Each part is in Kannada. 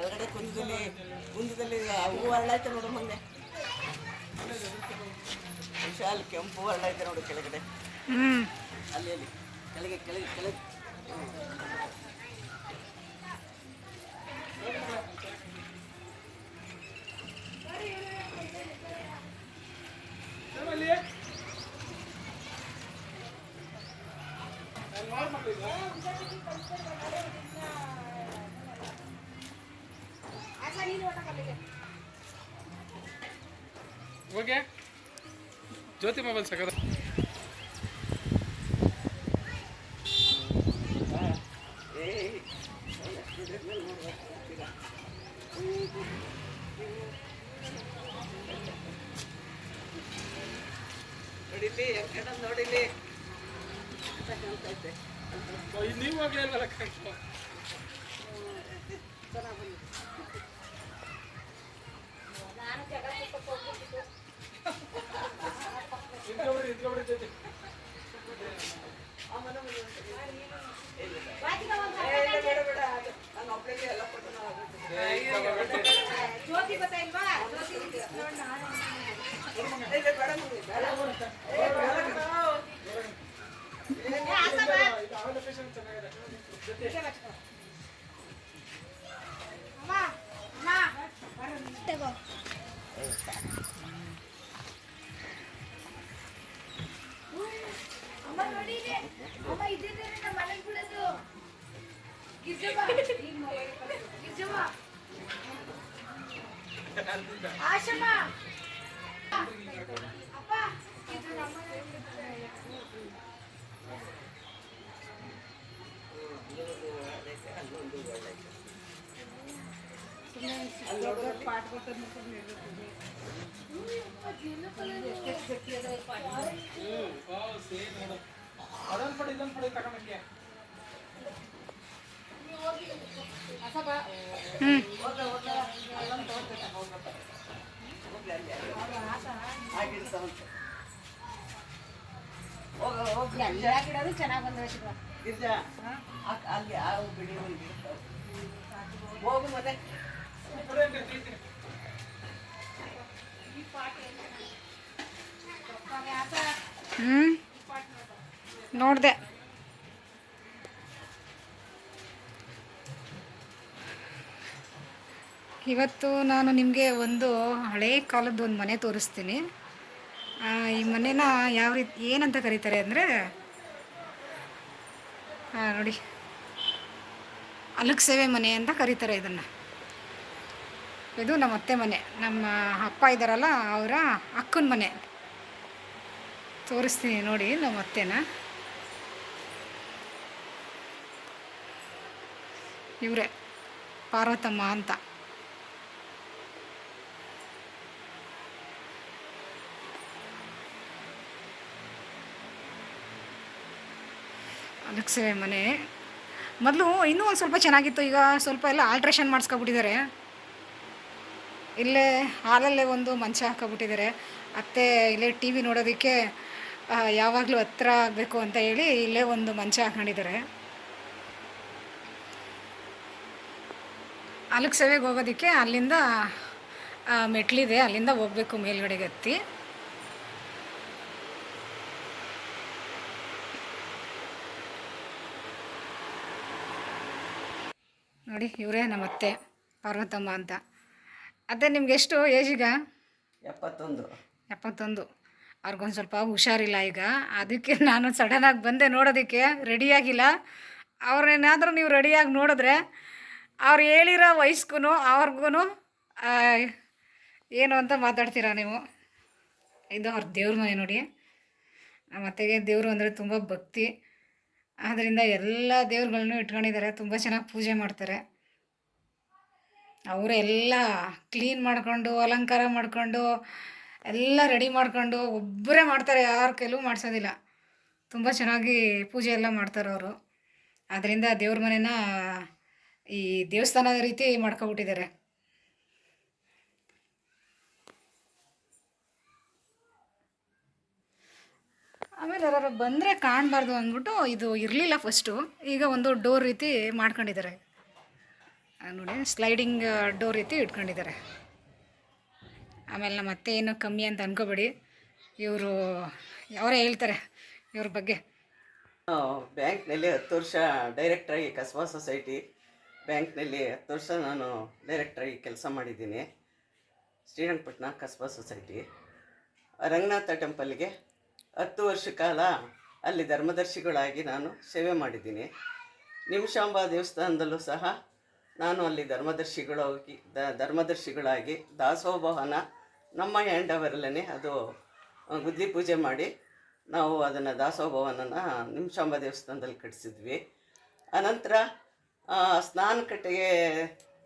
ಕೆಳಗಡೆ ಕುಂದದಲ್ಲಿ ಹೂವು ಹರಳೈತೆ ನೋಡು ಮೊನ್ನೆ ವಿಶಾಲ್ ಕೆಂಪು ಹರಳೈತೆ ನೋಡು ಕೆಳಗಡೆ ಅಲ್ಲಿ ಕೆಳಗೆ ಕೆಳಗೆ ಕೆಳಗೆ ಓಕೆ ಜ್ಯೋತಿ ಮೊಬೈಲ್ ಸಕದ ನೋಡಿಲಿ ನೋಡಿಲಿ ನೀವು ಹೋಗ್ಲಿಲ್ವಲ್ಲ ಜ್ಯೋತಿ ಗೊತ್ತಾಯಿಲ್ವಾ ಅಮ್ಮ ನೋಡಿ ಅಮ್ಮ ಇದ್ದಿದ್ರೆ ನಮ್ಮ ಮನೆಗೆ ಬಿಡೋದು ಗಿರ್ಜಮ್ಮ ಆಶಮ್ಮ ಅಪ್ಪ ಇದು ನಮ್ಮ ಪಾಠ ಅದೊಂದು ಪಡಿ ಇದೊಂದು ಪಡಿ ತಗೊಂಡಂಗೆ ಗಿಡದು ಚೆನ್ನಾಗಿ ಬಂದವೆ ಗಿರ್ಜಾ ಅಲ್ಲಿ ಯಾವ ಬಿಡಿ ಹೋಗು ಮತ್ತೆ ನೋಡಿದೆ ಇವತ್ತು ನಾನು ನಿಮಗೆ ಒಂದು ಹಳೇ ಕಾಲದ್ದು ಒಂದು ಮನೆ ತೋರಿಸ್ತೀನಿ. ಈ ಮನೆನ ಯಾವ ರೀತಿ ಏನಂತ ಕರೀತಾರೆ ಅಂದರೆ ನೋಡಿ ಅಲುಕ್ ಸೇವೆ ಮನೆ ಅಂತ ಕರೀತಾರೆ ಇದನ್ನು. ಇದು ನಮ್ಮ ಅತ್ತೆ ಮನೆ, ನಮ್ಮ ಅಪ್ಪ ಇದ್ದಾರಲ್ಲ ಅವರ ಅಕ್ಕನ ಮನೆ. ತೋರಿಸ್ತೀನಿ ನೋಡಿ ನಮ್ಮ ಅತ್ತೆನ. ಇವರೇ ಪಾರ್ವತಮ್ಮ ಅಂತ. ಅಲುಕ್ ಸೇವೆ ಮನೆ ಮೊದಲು ಇನ್ನೂ ಒಂದು ಸ್ವಲ್ಪ ಚೆನ್ನಾಗಿತ್ತು, ಈಗ ಸ್ವಲ್ಪ ಎಲ್ಲ ಆಲ್ಟ್ರೇಷನ್ ಮಾಡಿಸ್ಕೊಬಿಟ್ಟಿದ್ದಾರೆ. ಇಲ್ಲೇ ಹಾಲಲ್ಲೇ ಒಂದು ಮಂಚ ಹಾಕೊಬಿಟ್ಟಿದ್ದಾರೆ. ಅತ್ತೆ ಇಲ್ಲೇ ಟಿ ವಿ ನೋಡೋದಕ್ಕೆ ಯಾವಾಗಲೂ ಹತ್ರ ಆಗಬೇಕು ಅಂತ ಹೇಳಿ ಇಲ್ಲೇ ಒಂದು ಮಂಚ ಹಾಕೊಂಡಿದ್ದಾರೆ. ಅಲುಕ್ ಸೇವೆಗೆ ಹೋಗೋದಕ್ಕೆ ಅಲ್ಲಿಂದ ಮೆಟ್ಲಿದೆ, ಅಲ್ಲಿಂದ ಹೋಗಬೇಕು ಮೇಲ್ಗಡೆಗೆ ಹತ್ತಿ. ನೋಡಿ ಇವರೇ ನಮ್ಮ ಅತ್ತೆ ಪಾರ್ವತಮ್ಮ ಅಂತ. ಅದೇ ನಿಮ್ಗೆ ಎಷ್ಟು ಏಜ್ ಈಗ? 71. ಅವ್ರಿಗೊಂದು ಸ್ವಲ್ಪ ಹುಷಾರಿಲ್ಲ ಈಗ, ಅದಕ್ಕೆ ನಾನು ಸಡನ್ನಾಗಿ ಬಂದೆ ನೋಡೋದಕ್ಕೆ. ರೆಡಿಯಾಗಿಲ್ಲ. ಅವ್ರನ್ನೇನಾದರೂ ನೀವು ರೆಡಿಯಾಗಿ ನೋಡಿದ್ರೆ ಅವ್ರು ಹೇಳಿರೋ ವಯಸ್ಗೂ ಅವ್ರಿಗೂ ಏನು ಅಂತ ಮಾತಾಡ್ತೀರಾ ನೀವು. ಇದು ಅವ್ರ ದೇವ್ರ ಮನೆ ನೋಡಿ. ನಮ್ಮ ಅತ್ತೆಗೆ ದೇವರು ಅಂದರೆ ತುಂಬ ಭಕ್ತಿ, ಆದ್ದರಿಂದ ಎಲ್ಲ ದೇವ್ರುಗಳನ್ನೂ ಇಟ್ಕೊಂಡಿದ್ದಾರೆ. ತುಂಬ ಚೆನ್ನಾಗಿ ಪೂಜೆ ಮಾಡ್ತಾರೆ. ಅವರೆಲ್ಲ ಕ್ಲೀನ್ ಮಾಡಿಕೊಂಡು ಅಲಂಕಾರ ಮಾಡಿಕೊಂಡು ಎಲ್ಲ ರೆಡಿ ಮಾಡ್ಕೊಂಡು ಒಬ್ಬರೇ ಮಾಡ್ತಾರೆ, ಯಾರು ಕೆಲವು ಮಾಡಿಸೋದಿಲ್ಲ. ತುಂಬ ಚೆನ್ನಾಗಿ ಪೂಜೆ ಎಲ್ಲ ಮಾಡ್ತಾರೆ ಅವರು. ಆದ್ದರಿಂದ ದೇವ್ರ ಮನೆನ ಈ ದೇವಸ್ಥಾನದ ರೀತಿ ಮಾಡ್ಕೊಬಿಟ್ಟಿದ್ದಾರೆ. ಆಮೇಲೆ ಯಾರು ಬಂದರೆ ಕಾಣಬಾರ್ದು ಅಂದ್ಬಿಟ್ಟು ಇದು ಇರಲಿಲ್ಲ ಫಸ್ಟು, ಈಗ ಒಂದು ಡೋರ್ ರೀತಿ ಮಾಡ್ಕೊಂಡಿದ್ದಾರೆ. ನೋಡಿ ಸ್ಲೈಡಿಂಗ್ ಡೋರ್ ರೀತಿ ಇಟ್ಕೊಂಡಿದ್ದಾರೆ. ಆಮೇಲೆ ನಮ್ಮ ಅತ್ತೆ ಏನೋ ಕಮ್ಮಿ ಅಂತ ಅಂದ್ಕೋಬೇಡಿ, ಇವರು ಅವರೇ ಹೇಳ್ತಾರೆ ಇವ್ರ ಬಗ್ಗೆ. ಬ್ಯಾಂಕ್ನಲ್ಲಿ 10 ವರ್ಷ ಡೈರೆಕ್ಟ್ರಾಗಿ ಕಸ್ಬಾ ಸೊಸೈಟಿ ಬ್ಯಾಂಕ್ನಲ್ಲಿ 10 ವರ್ಷ ನಾನು ಡೈರೆಕ್ಟ್ರಾಗಿ ಕೆಲಸ ಮಾಡಿದ್ದೀನಿ. ಶ್ರೀರಂಗಪಟ್ಟಣ ಕಸ್ಬಾ ಸೊಸೈಟಿ. ರಂಗನಾಥ ಟೆಂಪಲ್ಗೆ 10 ವರ್ಷ ಕಾಲ ಅಲ್ಲಿ ಧರ್ಮದರ್ಶಿಗಳಾಗಿ ನಾನು ಸೇವೆ ಮಾಡಿದ್ದೀನಿ. ನಿಮಿಷಾಂಬ ದೇವಸ್ಥಾನದಲ್ಲೂ ಸಹ ನಾನು ಅಲ್ಲಿ ಧರ್ಮದರ್ಶಿಗಳಾಗಿ ದಾಸೋಭವನ ನಮ್ಮ ಹ್ಯಾಂಡ್ ಓವರಲ್ಲೇ ಅದು ಗುದ್ಲಿ ಪೂಜೆ ಮಾಡಿ ನಾವು ಅದನ್ನು ದಾಸೋಭವನನ ನಿಮಿಷಾಂಬ ದೇವಸ್ಥಾನದಲ್ಲಿ ಕಟ್ಟಿಸಿದ್ವಿ. ಅನಂತರ ಸ್ನಾನಕಟ್ಟೆಗೆ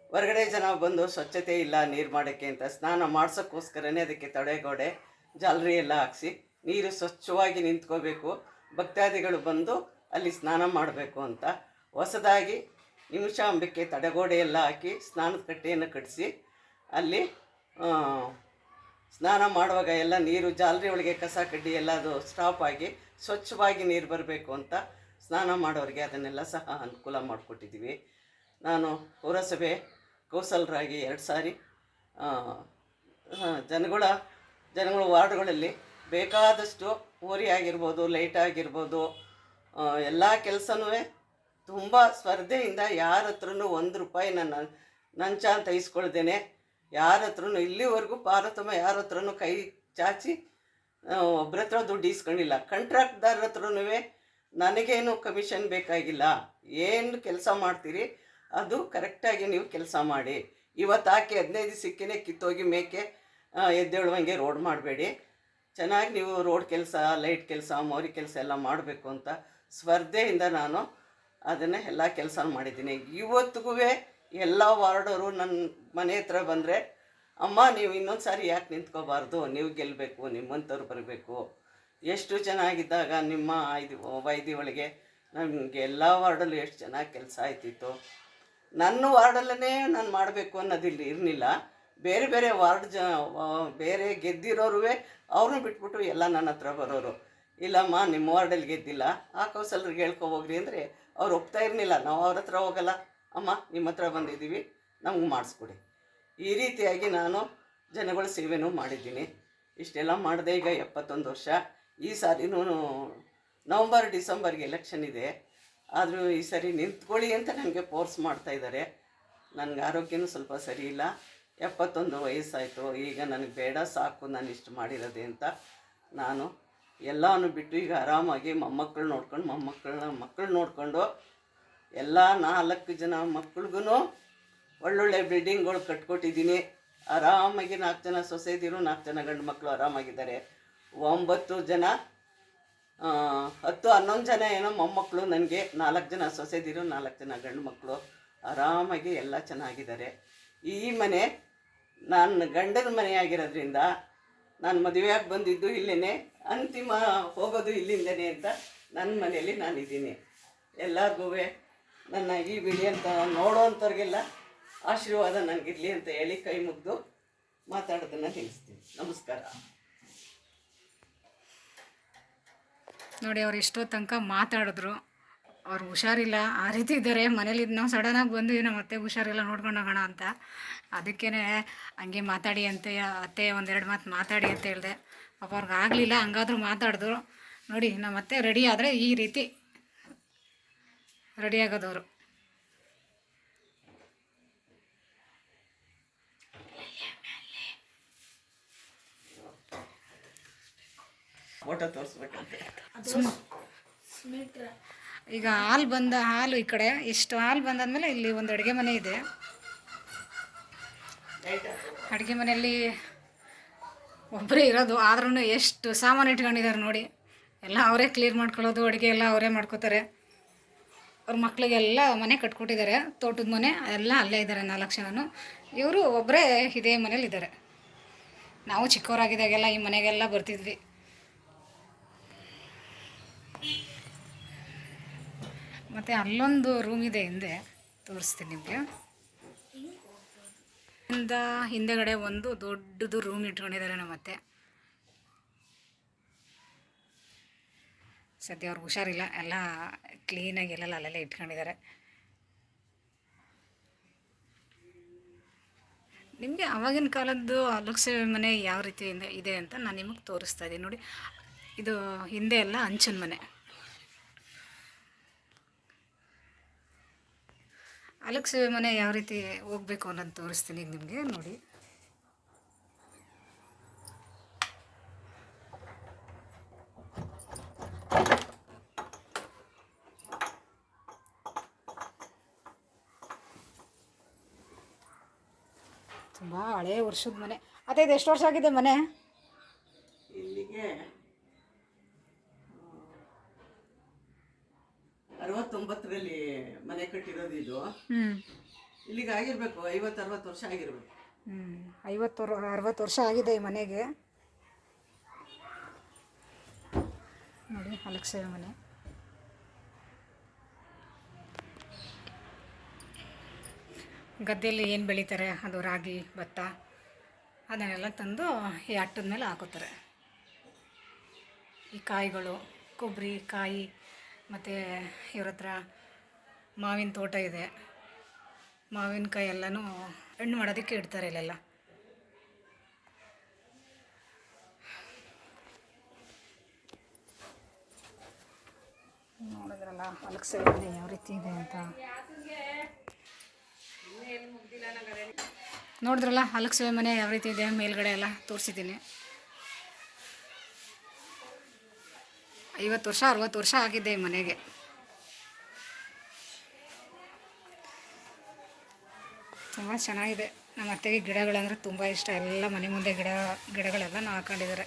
ಹೊರಗಡೆ ಜನ ಬಂದು ಸ್ವಚ್ಛತೆ ಇಲ್ಲ ನೀರು ಮಾಡೋಕ್ಕೆ ಅಂತ ಸ್ನಾನ ಮಾಡ್ಸೋಕ್ಕೋಸ್ಕರನೇ ಅದಕ್ಕೆ ತಡೆಗೋಡೆ ಜಾಲರಿ ಎಲ್ಲ ಹಾಕ್ಸಿ ನೀರು ಸ್ವಚ್ಛವಾಗಿ ನಿಂತ್ಕೋಬೇಕು, ಭಕ್ತಾದಿಗಳು ಬಂದು ಅಲ್ಲಿ ಸ್ನಾನ ಮಾಡಬೇಕು ಅಂತ ಹೊಸದಾಗಿ ನಿಮಿಷಾಂಬಕ್ಕೆ ತಡೆಗೋಡೆ ಎಲ್ಲ ಹಾಕಿ ಸ್ನಾನದ ಕಟ್ಟೆಯನ್ನು ಕಟ್ಟಿಸಿ ಅಲ್ಲಿ ಸ್ನಾನ ಮಾಡುವಾಗ ಎಲ್ಲ ನೀರು ಜಾಲರಿ ಒಳಗೆ ಕಸ ಕಡ್ಡಿ ಎಲ್ಲ ಅದು ಸ್ಟಾಪ್ ಆಗಿ ಸ್ವಚ್ಛವಾಗಿ ನೀರು ಬರಬೇಕು ಅಂತ ಸ್ನಾನ ಮಾಡೋರಿಗೆ ಅದನ್ನೆಲ್ಲ ಸಹ ಅನುಕೂಲ ಮಾಡಿಕೊಟ್ಟಿದ್ದೀವಿ. ನಾನು ಪುರಸಭೆ ಕೌನ್ಸಲರಾಗಿ 2 ಸಾರಿ ಜನಗಳ ವಾರ್ಡ್ಗಳಲ್ಲಿ ಬೇಕಾದಷ್ಟು ಓರಿ ಆಗಿರ್ಬೋದು, ಲೈಟ್ ಆಗಿರ್ಬೋದು, ಎಲ್ಲ ಕೆಲಸನೂ ತುಂಬ ಸ್ಪರ್ಧೆಯಿಂದ ಯಾರ ಹತ್ರನೂ 1 ರೂಪಾಯಿ ನನ್ನ ಲಂಚ ಅಂತ ಇಸ್ಕೊಳ್ದೇನೆ ಯಾರ ಹತ್ರನೂ ಇಲ್ಲಿವರೆಗೂ ಪಾರತಮ್ಮ ಯಾರ ಹತ್ರನೂ ಕೈ ಚಾಚಿ ಒಬ್ಬರ ಹತ್ರ ದುಡ್ಡು ಇಸ್ಕೊಂಡಿಲ್ಲ. ಕಾಂಟ್ರಾಕ್ಟ್ದಾರ ಹತ್ರನೂ ನನಗೇನು ಕಮಿಷನ್ ಬೇಕಾಗಿಲ್ಲ, ಏನು ಕೆಲಸ ಮಾಡ್ತೀರಿ ಅದು ಕರೆಕ್ಟಾಗಿ ನೀವು ಕೆಲಸ ಮಾಡಿ, ಇವತ್ತು ಹಾಕಿ 15 ದಿವಸಕ್ಕೇ ಕಿತ್ತೋಗಿ ಮೇಕೆ ಎದ್ದೇಳುವಂಗೆ ರೋಡ್ ಮಾಡಬೇಡಿ, ಚೆನ್ನಾಗಿ ನೀವು ರೋಡ್ ಕೆಲಸ, ಲೈಟ್ ಕೆಲಸ, ಮೋರಿ ಕೆಲಸ ಎಲ್ಲ ಮಾಡಬೇಕು ಅಂತ ಸ್ಪರ್ಧೆಯಿಂದ ನಾನು ಅದನ್ನು ಎಲ್ಲ ಕೆಲಸ ಮಾಡಿದ್ದೀನಿ. ಇವತ್ತಿಗೂ ಎಲ್ಲ ವಾರ್ಡವರು ನನ್ನ ಮನೆ ಹತ್ರ ಬಂದರೆ, ಅಮ್ಮ ನೀವು ಇನ್ನೊಂದು ಸಾರಿ ಯಾಕೆ ನಿಂತ್ಕೋಬಾರ್ದು, ನೀವು ಗೆಲ್ಲಬೇಕು, ನಿಮ್ಮಂಥವ್ರು ಬರಬೇಕು, ಎಷ್ಟು ಚೆನ್ನಾಗಿದ್ದಾಗ ನಿಮ್ಮ ವೈದ್ಯ ಒಳಗೆ ನಮಗೆ ಎಲ್ಲ ವಾರ್ಡಲ್ಲೂ ಎಷ್ಟು ಚೆನ್ನಾಗಿ ಕೆಲಸ ಆಯ್ತಿತ್ತು. ನನ್ನ ವಾರ್ಡಲ್ಲೇ ನಾನು ಮಾಡಬೇಕು ಅನ್ನೋದಿಲ್ಲ ಇರಲಿಲ್ಲ, ಬೇರೆ ಬೇರೆ ವಾರ್ಡ್ ಬೇರೆ ಗೆದ್ದಿರೋರು ಅವ್ರನ್ನೂ ಬಿಟ್ಬಿಟ್ಟು ಎಲ್ಲ ನನ್ನ ಹತ್ರ ಬರೋರು. ಇಲ್ಲಮ್ಮ ನಿಮ್ಮ ವಾರ್ಡಲ್ಲಿ ಗೆದ್ದಿಲ್ಲ, ಆ ಕೌನ್ಸಲರ್ಗೆ ಹೇಳ್ಕೊ ಹೋಗ್ರಿ ಅಂದರೆ ಅವ್ರು ಒಪ್ತಾ ಇರಲಿಲ್ಲ. ನಾವು ಅವ್ರ ಹತ್ರ ಹೋಗಲ್ಲ, ಅಮ್ಮ ನಿಮ್ಮ ಹತ್ರ ಬಂದಿದ್ದೀವಿ ನಮ್ಗೆ ಮಾಡಿಸ್ಕೊಡಿ. ಈ ರೀತಿಯಾಗಿ ನಾನು ಜನಗಳ ಸೇವೆನೂ ಮಾಡಿದ್ದೀನಿ. ಇಷ್ಟೆಲ್ಲ ಮಾಡಿದೆ. ಈಗ 71 ವರ್ಷ. ಈ ಸಾರಿನೂ ನವಂಬರ್ ಡಿಸೆಂಬರ್ಗೆ ಎಲೆಕ್ಷನ್ ಇದೆ, ಆದರೂ ಈ ಸರಿ ನಿಂತ್ಕೊಳ್ಳಿ ಅಂತ ನನಗೆ ಫೋರ್ಸ್ ಮಾಡ್ತಾಯಿದ್ದಾರೆ. ನನಗೆ ಆರೋಗ್ಯನೂ ಸ್ವಲ್ಪ ಸರಿ ಇಲ್ಲ, 71 ವಯಸ್ಸಾಯಿತು. ಈಗ ನನಗೆ ಬೇಡ, ಸಾಕು ನಾನು ಇಷ್ಟು ಮಾಡಿರೋದೆ ಅಂತ ನಾನು ಎಲ್ಲನೂ ಬಿಟ್ಟು ಈಗ ಆರಾಮಾಗಿ ಮೊಮ್ಮಕ್ಕಳು ನೋಡ್ಕೊಂಡು ಮಕ್ಕಳು ನೋಡಿಕೊಂಡು ಎಲ್ಲ 4 ಜನ ಮಕ್ಳಿಗೂ ಒಳ್ಳೊಳ್ಳೆ ಬಿಲ್ಡಿಂಗ್ಗಳು ಕಟ್ಕೊಟ್ಟಿದ್ದೀನಿ. ಆರಾಮಾಗಿ 4 ಜನ ಸೊಸೆದಿರು, 4 ಜನ ಗಂಡು ಮಕ್ಕಳು ಆರಾಮಾಗಿದ್ದಾರೆ. 9 ಜನ 10-11 ಜನ ಏನೋ ಮೊಮ್ಮಕ್ಕಳು ನನಗೆ, 4 ಜನ ಸೊಸೆದಿರು, 4 ಜನ ಗಂಡು ಮಕ್ಕಳು ಆರಾಮಾಗಿ ಎಲ್ಲ ಚೆನ್ನಾಗಿದ್ದಾರೆ. ಈ ಮನೆ ನಾನು ಗಂಡನ ಮನೆ ಆಗಿರೋದ್ರಿಂದ ನಾನು ಮದುವೆಯಾಗಿ ಬಂದಿದ್ದು ಇಲ್ಲೇ, ಅಂತಿಮ ಹೋಗೋದು ಇಲ್ಲಿಂದನೇ ಅಂತ ನನ್ನ ಮನೆಯಲ್ಲಿ ನಾನಿದ್ದೀನಿ. ಎಲ್ಲರಿಗೂ ನನ್ನ ಈ ವಿಡಿಯೋ ಅಂತ ನೋಡೋವಂಥವ್ರಿಗೆಲ್ಲ ಆಶೀರ್ವಾದ ನನಗಿರಲಿ ಅಂತ ಹೇಳಿ ಕೈ ಮುಗಿದು ಮಾತಾಡೋದನ್ನು ನಿಲ್ಲಿಸ್ತೀನಿ. ನಮಸ್ಕಾರ. ನೋಡಿ, ಅವ್ರು ಎಷ್ಟೋ ತನಕ ಮಾತಾಡಿದ್ರು, ಅವ್ರು ಹುಷಾರಿಲ್ಲ ಆ ರೀತಿ ಇದ್ದಾರೆ. ಮನೇಲಿ ನಾವು ಸಡನ್ನಾಗಿ ಬಂದು ನಮ್ಮ ಅತ್ತೆ ಹುಷಾರಿಲ್ಲ ನೋಡ್ಕೊಂಡು ಹೋಗೋಣ ಅಂತ, ಅದಕ್ಕೇ ಹಂಗೆ ಮಾತಾಡಿ ಅಂತ ಅತ್ತೆ 1-2 ಮಾತು ಮಾತಾಡಿ ಅಂತ ಹೇಳಿದೆ. ಪಾಪ ಅವ್ರಿಗೆ ಆಗಲಿಲ್ಲ, ಹಂಗಾದ್ರೂ ಮಾತಾಡಿದ್ರು. ನೋಡಿ, ನಮ್ಮ ಅತ್ತೆ ರೆಡಿ ಆದರೆ ಈ ರೀತಿ ರೆಡಿ ಆಗೋದವರು. ಫೋಟೋ ತೋರಿಸ್ಬೇಕಂತೆ. ಈಗ ಹಾಲು ಈ ಕಡೆ ಇಷ್ಟು ಹಾಲು ಬಂದಾದ್ಮೇಲೆ ಇಲ್ಲಿ ಒಂದು ಅಡುಗೆ ಮನೆ ಇದೆ. ಅಡುಗೆ ಮನೆಯಲ್ಲಿ ಒಬ್ಬರೇ ಇರೋದು, ಆದ್ರೂ ಎಷ್ಟು ಸಾಮಾನು ಇಟ್ಕೊಂಡಿದ್ದಾರೆ ನೋಡಿ. ಎಲ್ಲ ಅವರೇ ಕ್ಲೀನ್ ಮಾಡ್ಕೊಳ್ಳೋದು, ಅಡುಗೆ ಎಲ್ಲ ಅವರೇ ಮಾಡ್ಕೋತಾರೆ. ಅವ್ರ ಮಕ್ಕಳಿಗೆಲ್ಲ ಮನೆ ಕಟ್ಕೊಟ್ಟಿದ್ದಾರೆ, ತೋಟದ ಮನೆ ಎಲ್ಲ ಅಲ್ಲೇ ಇದ್ದಾರೆ. 4 ಜನನು ಇವರು ಒಬ್ಬರೇ ಇದೇ ಮನೇಲಿ ಇದ್ದಾರೆ. ನಾವು ಚಿಕ್ಕವರಾಗಿದ್ದಾಗೆಲ್ಲ ಈ ಮನೆಗೆಲ್ಲ ಬರ್ತಿದ್ವಿ. ಮತ್ತು ಅಲ್ಲೊಂದು ರೂಮ್ ಇದೆ, ಹಿಂದೆ ತೋರಿಸ್ತೀನಿ ನಿಮಗೆ. ಹಿಂದೆಗಡೆ ಒಂದು ದೊಡ್ಡದು ರೂಮ್ ಇಟ್ಕೊಂಡಿದ್ದಾರೆ ನಮ್ಮತ್ತೆ. ಸದ್ಯ ಅವ್ರಿಗೆ ಹುಷಾರಿಲ್ಲ, ಎಲ್ಲ ಕ್ಲೀನಾಗಿ ಎಲ್ಲೆಲ್ಲ ಅಲ್ಲೆಲ್ಲ ಇಟ್ಕೊಂಡಿದ್ದಾರೆ. ನಿಮಗೆ ಆವಾಗಿನ ಕಾಲದ್ದು ಲಕ್ಷ್ಮಿ ಮನೆ ಯಾವ ರೀತಿ ಇದೆ ಅಂತ ನಾನು ನಿಮಗೆ ತೋರಿಸ್ತಾ ಇದ್ದೀನಿ ನೋಡಿ. ಇದು ಹಿಂದೆ ಎಲ್ಲ ಹಂಚಿನ ಮನೆ. ಲಕ್ಷ್ಮಿ ಮನೆ ಯಾವ ರೀತಿ ಹೋಗಬೇಕು ಅನ್ನೋದು ತೋರಿಸ್ತೀನಿ ಈಗ ನಿಮಗೆ ನೋಡಿ. ತುಂಬ ಹಳೆಯ ವರ್ಷದ ಮನೆ. ಅದೇ ಇದು ಎಷ್ಟು ವರ್ಷ ಆಗಿದೆ ಮನೆ? ಇಲ್ಲಿಗೆ 69ರಲ್ಲಿ ಮನೆ ಕಟ್ಟಿರೋದು ಇದು. ಇಲ್ಲಿಗೆ ಆಗಿರ್ಬೇಕು 50-60 ವರ್ಷ ಆಗಿರ್ಬೇಕು. 50-60 ವರ್ಷ ಆಗಿದೆ ಈ ಮನೆಗೆ ನೋಡಿ. ಲಕ್ಷ್ಮಿ ಮನೆ ಗದ್ದೆಯಲ್ಲಿ ಏನು ಬೆಳೀತಾರೆ ಅದು ರಾಗಿ ಭತ್ತ ಅದನ್ನೆಲ್ಲ ತಂದು ಈ ಅಟ್ಟದ ಮೇಲೆ ಹಾಕೋತಾರೆ. ಈ ಕಾಯಿಗಳು ಕೊಬ್ಬರಿ ಕಾಯಿ ಮತ್ತು ಇವ್ರ ಹತ್ರ ಮಾವಿನ ತೋಟ ಇದೆ. ಮಾವಿನಕಾಯಿ ಎಲ್ಲನೂ ಹಣ್ಣು ಮಾಡೋದಕ್ಕೆ ಇಡ್ತಾರೆ ಇಲ್ಲೆಲ್ಲ. ನೋಡಿದ್ರಲ್ಲ ಲಕ್ಷ್ಮಿ ಮನೆ ಯಾವ ರೀತಿ ಇದೆ ಅಂತ. ನೋಡಿದ್ರಲ್ಲ ಲಕ್ಷ್ಮಿ ಮನೆ ಯಾವ ರೀತಿ ಇದೆ ಮೇಲ್ಗಡೆ ಎಲ್ಲ ತೋರಿಸಿದ್ದೀನಿ. 50-60 ವರ್ಷ ಆಗಿದೆ ಈ ಮನೆಗೆ. ತುಂಬ ಚೆನ್ನಾಗಿದೆ. ನಮ್ಮ ಅತ್ತೆಗೆ ಗಿಡಗಳಂದರೆ ತುಂಬ ಇಷ್ಟ. ಎಲ್ಲ ಮನೆ ಮುಂದೆ ಗಿಡಗಳೆಲ್ಲ ಹಾಕೊಂಡಿದ್ದಾರೆ.